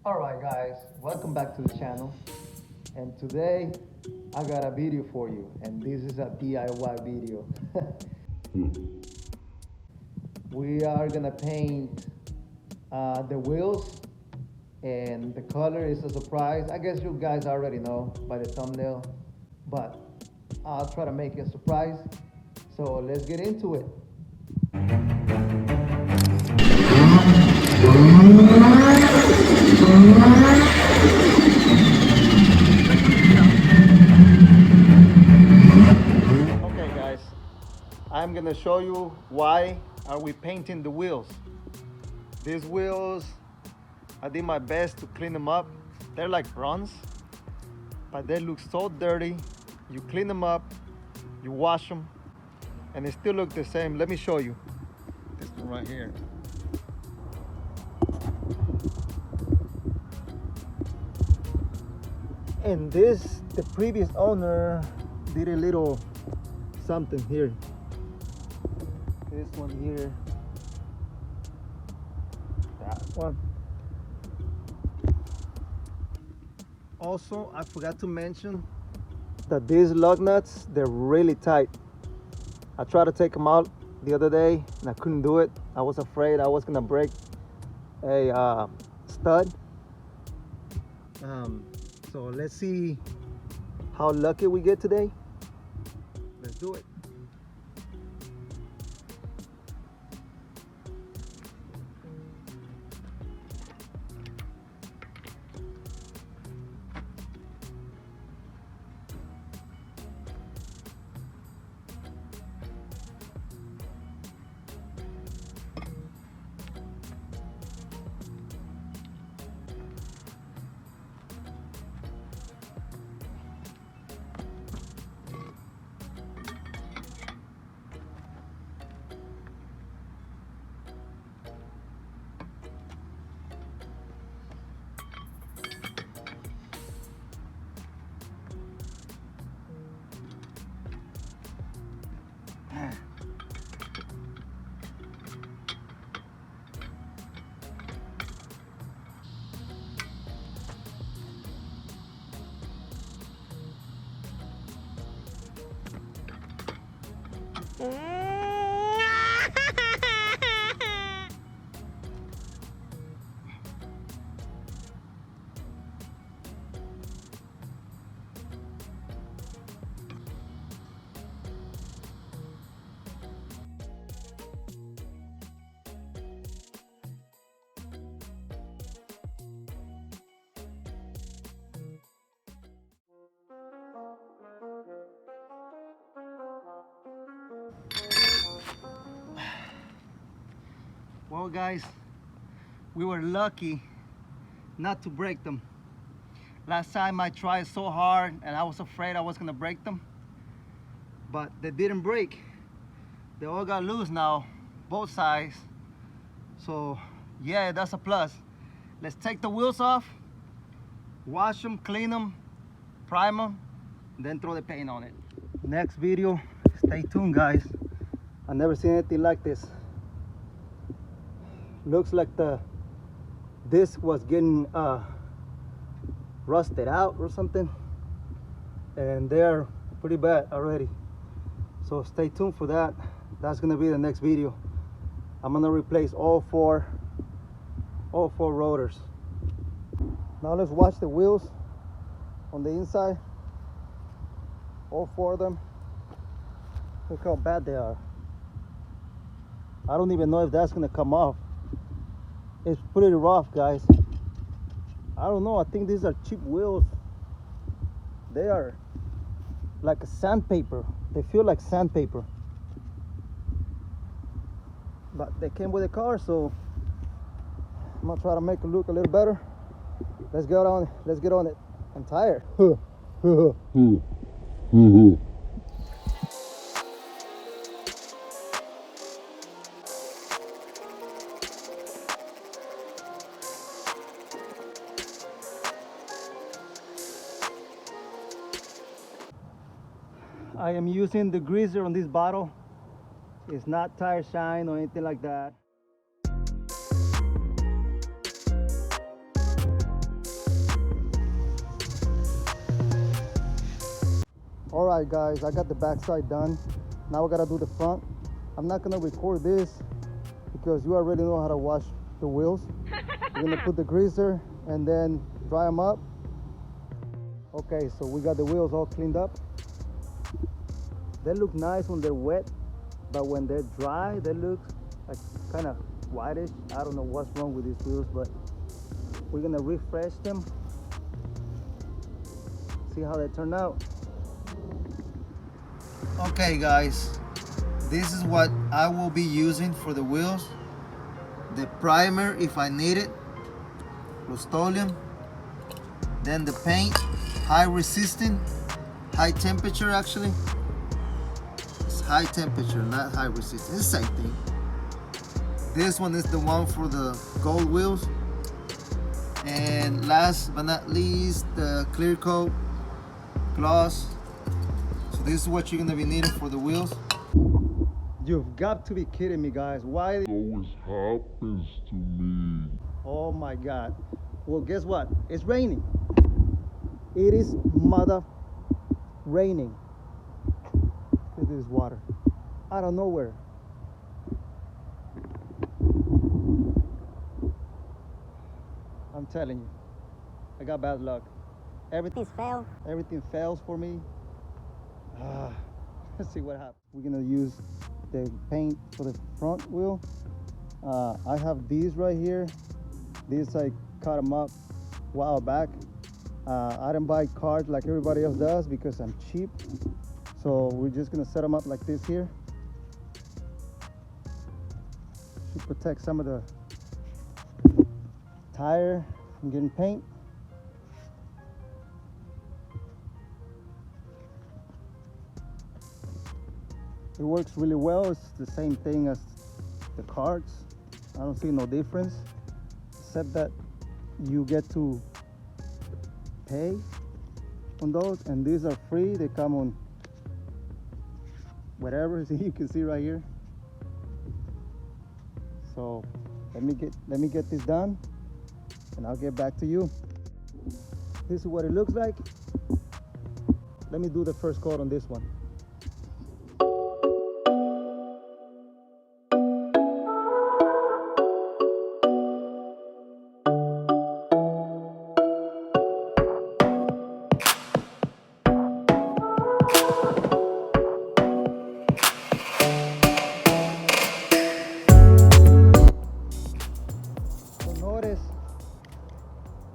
Alright guys, welcome back to the channel. And today I got a video for you, and this is a DIY video. We are gonna paint the wheels, and the color is a surprise. I guess you guys already know by the thumbnail, but I'll try to make it a surprise. So let's get into it. Okay guys, I'm gonna show you why are we painting the wheels. These wheels, I did my best to clean them up. They're like bronze, but they look so dirty. You clean them up, you wash them, and they still look the same. Let me show you. This one right here. And this, the previous owner did a little something here. This one here. That one. Also, I forgot to mention that these lug nuts, they're really tight. I tried to take them out the other day and I couldn't do it. I was afraid I was gonna break a stud. So let's see how lucky we get today. Let's do it. Well guys, we were lucky not to break them. Last time I tried so hard and I was afraid I was gonna break them, but they didn't break. They all got loose now, both sides. So yeah, that's a plus. Let's take the wheels off, wash them, clean them, prime them, then throw the paint on it. Next video, stay tuned guys. I've never seen anything like this. Looks like the disc was getting rusted out or something, and they're pretty bad already. So stay tuned for that. That's gonna be the next video. I'm gonna replace all four rotors. Now let's watch the wheels on the inside. All four of them. Look how bad they are. I don't even know if that's gonna come off. It's pretty rough, guys. I don't know, I think these are cheap wheels. They are like a sandpaper. They feel like sandpaper. But they came with a car, so I'm gonna try to make it look a little better. Let's get on it. I'm tired. I am using the greaser on this bottle. It's not tire shine or anything like that. All right, guys, I got the backside done. Now I gotta do the front. I'm not gonna record this because you already know how to wash the wheels. We're gonna put the greaser and then dry them up. Okay, so we got the wheels all cleaned up. They look nice when they're wet, but when they're dry, they look like kind of whitish. I don't know what's wrong with these wheels, but we're gonna refresh them. See how they turn out. Okay, guys, this is what I will be using for the wheels. The primer, if I need it, Rust-Oleum. Then the paint, high resistant, high temperature actually. It's high temperature, not high resistant. It's the same thing. This one is the one for the gold wheels. And last but not least, the clear coat gloss. So this is what you're gonna be needing for the wheels. You've got to be kidding me, guys. Why? It always happens to me. Oh my God. Well, guess what? It's raining. It is raining. Look at this water. Out of nowhere. I'm telling you, I got bad luck. Everything fails for me. Let's see what happens. We're gonna use the paint for the front wheel. I have these right here. These I cut them up a while back. I didn't buy cards like everybody else does because I'm cheap. So we're just gonna set them up like this here. Should protect some of the tire from getting paint. It works really well. It's the same thing as the cards. I don't see no difference, except that you get to pay on those, and these are free. They come on whatever. See, you can see right here. So let me get this done, and I'll get back to you. This is what it looks like. Let me do the first coat on this one.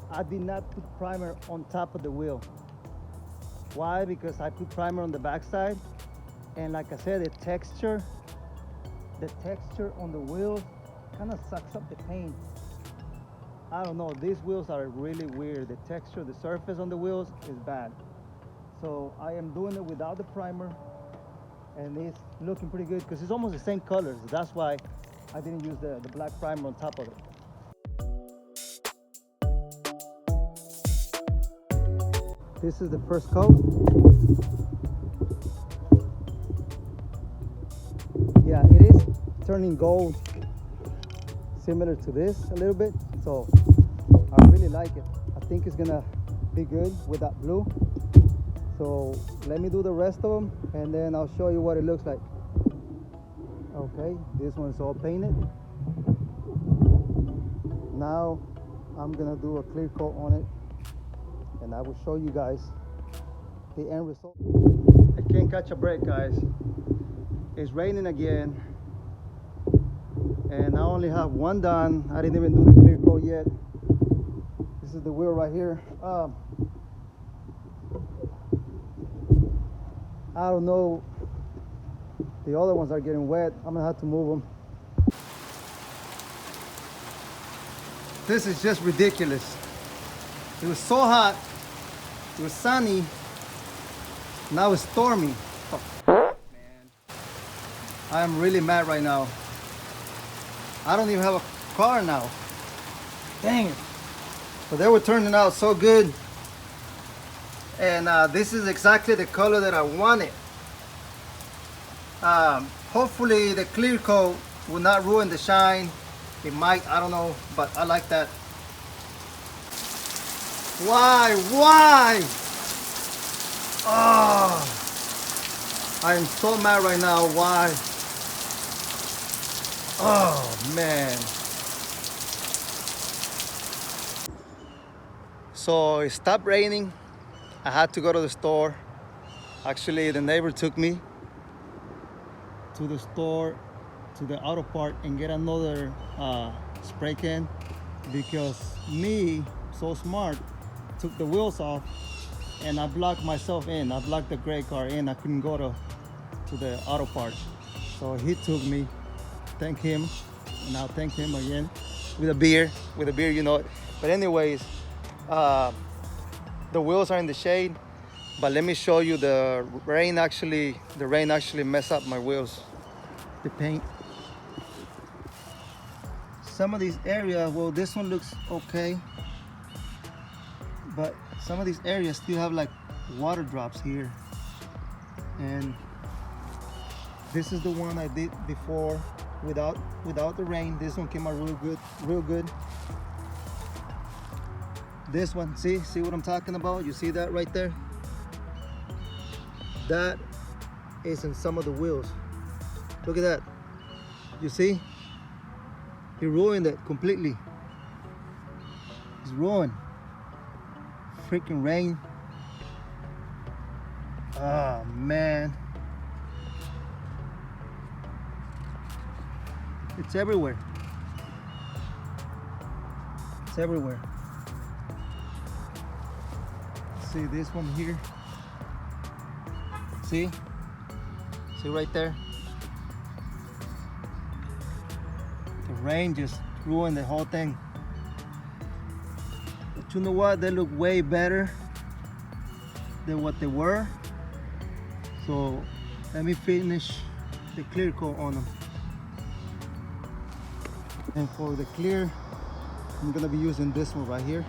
I did not put primer on top of the wheel. Why? Because I put primer on the backside, and like I said, the texture on the wheel kind of sucks up the paint. I don't know, these wheels are really weird. The texture, the surface on the wheels is bad. So I am doing it without the primer, and it's looking pretty good because it's almost the same colors. That's why I didn't use the black primer on top of it. This is the first coat. Yeah, it is turning gold, similar to this a little bit. So I really like it. I think it's gonna be good with that blue. So let me do the rest of them, and then I'll show you what it looks like. Okay, this one's all painted. Now I'm gonna do a clear coat on it, and I will show you guys the end result. I can't catch a break, guys. It's raining again, and I only have one done. I didn't even do the clear coat yet. This is the wheel right here. I don't know, the other ones are getting wet. I'm gonna have to move them. This is just ridiculous. It was so hot, it was sunny, now it's stormy. Oh, man. I am really mad right now. I don't even have a car now. Dang it. But they were turning out so good. And this is exactly the color that I wanted. Hopefully the clear coat will not ruin the shine. It might, I don't know, but I like that. Why? Oh. I am so mad right now. Why? Oh man. So it stopped raining. I had to go to the store. Actually, the neighbor took me to the store, to the auto part, and get another spray can, because me, so smart, took the wheels off and I blocked myself in. I blocked the gray car in. I couldn't go to the auto parts. So he took me. Thank him, and I'll thank him again with a beer, you know. But anyways, the wheels are in the shade. But let me show you, the rain actually messed up my wheels, the paint. Some of these areas, well, this one looks okay, but some of these areas still have like water drops here. And this is the one I did before without the rain. This one came out real good. This one, see what I'm talking about? You see that right there? That is in some of the wheels. Look at that. You see? He ruined it completely. It's ruined. Freaking rain. Oh man. It's everywhere. It's everywhere. See this one here? See right there? The rain just ruined the whole thing. But you know what? They look way better than what they were. So let me finish the clear coat on them. And for the clear, I'm gonna be using this one right here.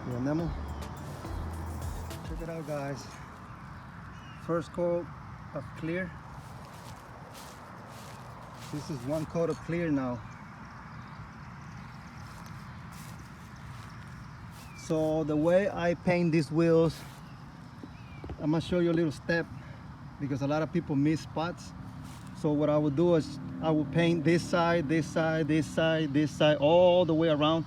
The enamel. Check it out, guys. First coat of clear. This is one coat of clear now. So the way I paint these wheels, I'm gonna show you a little step, because a lot of people miss spots. So what I would do is I would paint this side, this side, this side, this side, all the way around.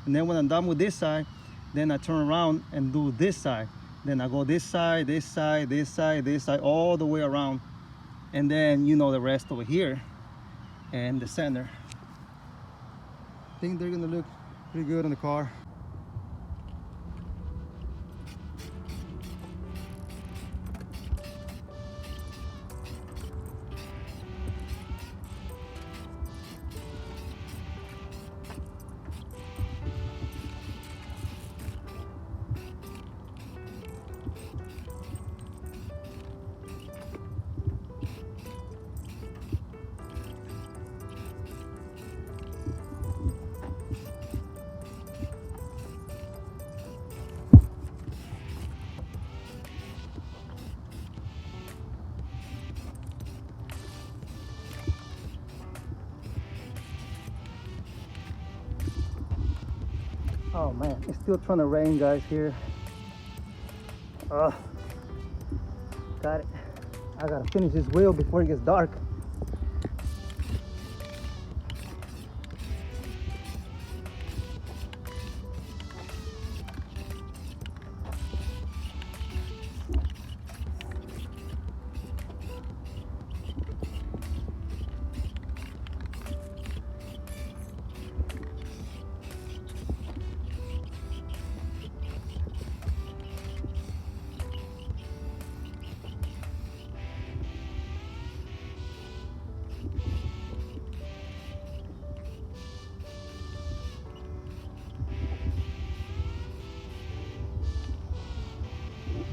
And then when I'm done with this side, then I turn around and do this side. Then I go this side, this side, this side, this side, all the way around. And then you know the rest over here and the center. I think they're gonna look pretty good on the car. Oh man, it's still trying to rain, guys, here. Got it. I gotta finish this wheel before it gets dark.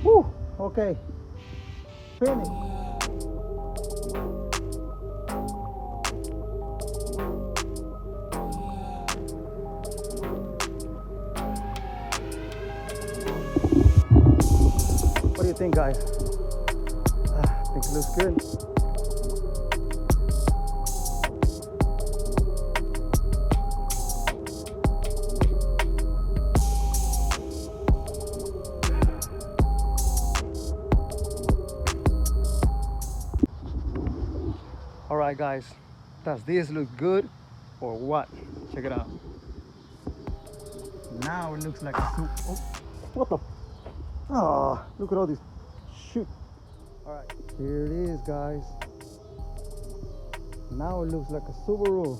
Whew, okay, finish. What do you think, guys? I think it looks good. right, guys, does this look good or what? Check it out. Now it looks like a soup. Oh, what the? Oh, look at all this. Shoot. All right, here it is, guys. Now it looks like a Subaru.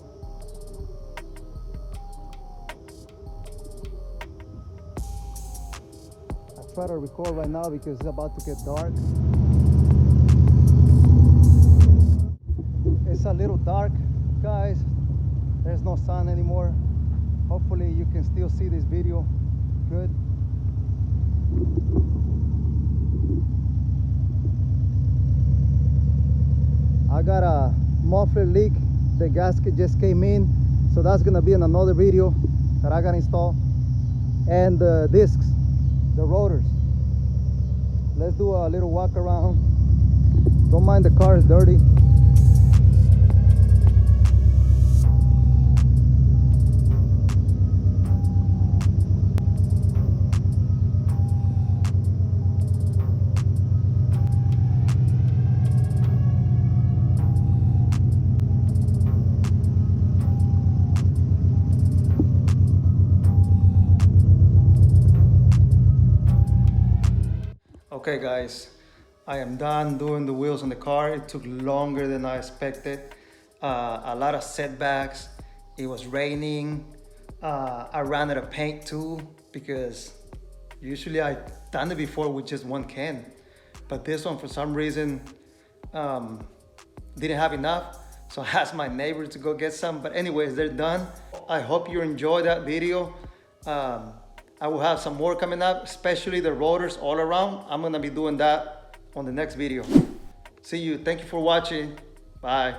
I try to record right now because it's about to get dark. It's a little dark, guys. There's no sun anymore. Hopefully you can still see this video good. I got a muffler leak. The gasket just came in, so that's gonna be in another video that I got installed. And the discs, the rotors. Let's do a little walk around. Don't mind the car is dirty. Okay guys, I am done doing the wheels on the car. It took longer than I expected. A lot of setbacks. It was raining. I ran out of paint too because usually I've done it before with just one can. But this one for some reason didn't have enough. So I asked my neighbors to go get some. But anyways, they're done. I hope you enjoyed that video. I will have some more coming up, especially the rotors all around. I'm gonna be doing that on the next video. See you, thank you for watching, bye.